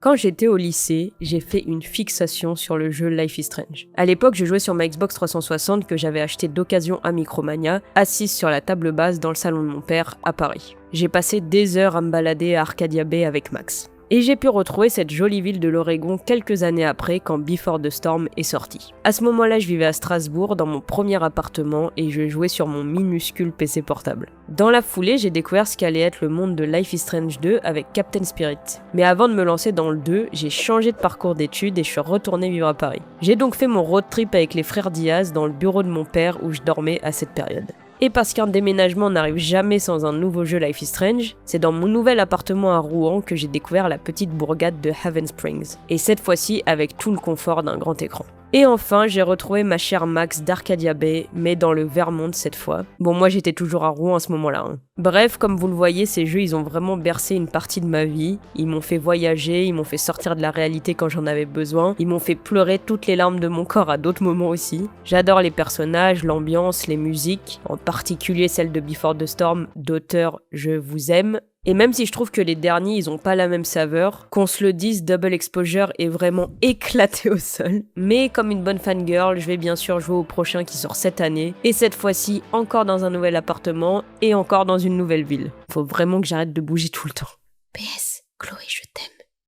Quand j'étais au lycée, j'ai fait une fixation sur le jeu Life is Strange. À l'époque, je jouais sur ma Xbox 360 que j'avais acheté d'occasion à Micromania, assise sur la table basse dans le salon de mon père à Paris. J'ai passé des heures à me balader à Arcadia Bay avec Max. Et j'ai pu retrouver cette jolie ville de l'Oregon quelques années après quand Before the Storm est sorti. À ce moment-là, je vivais à Strasbourg dans mon premier appartement et je jouais sur mon minuscule PC portable. Dans la foulée, j'ai découvert ce qu'allait être le monde de Life is Strange 2 avec Captain Spirit. Mais avant de me lancer dans le 2, j'ai changé de parcours d'études et je suis retourné vivre à Paris. J'ai donc fait mon road trip avec les frères Diaz dans le bureau de mon père où je dormais à cette période. Et parce qu'un déménagement n'arrive jamais sans un nouveau jeu Life is Strange, c'est dans mon nouvel appartement à Rouen que j'ai découvert la petite bourgade de Haven Springs. Et cette fois-ci avec tout le confort d'un grand écran. Et enfin, j'ai retrouvé ma chère Max d'Arcadia Bay, mais dans le Vermont cette fois. Bon, moi j'étais toujours à Rouen à ce moment-là. Bref, comme vous le voyez, ces jeux, ils ont vraiment bercé une partie de ma vie. Ils m'ont fait voyager, ils m'ont fait sortir de la réalité quand j'en avais besoin. Ils m'ont fait pleurer toutes les larmes de mon corps à d'autres moments aussi. J'adore les personnages, l'ambiance, les musiques, en particulier celle de Before the Storm, d'auteur Je vous aime. Et même si je trouve que les derniers, ils ont pas la même saveur, qu'on se le dise, Double Exposure est vraiment éclaté au sol. Mais comme une bonne fangirl, je vais bien sûr jouer au prochain qui sort cette année, et cette fois-ci encore dans un nouvel appartement, et encore dans une nouvelle ville. Faut vraiment que j'arrête de bouger tout le temps. PS, Chloé, je t'aime.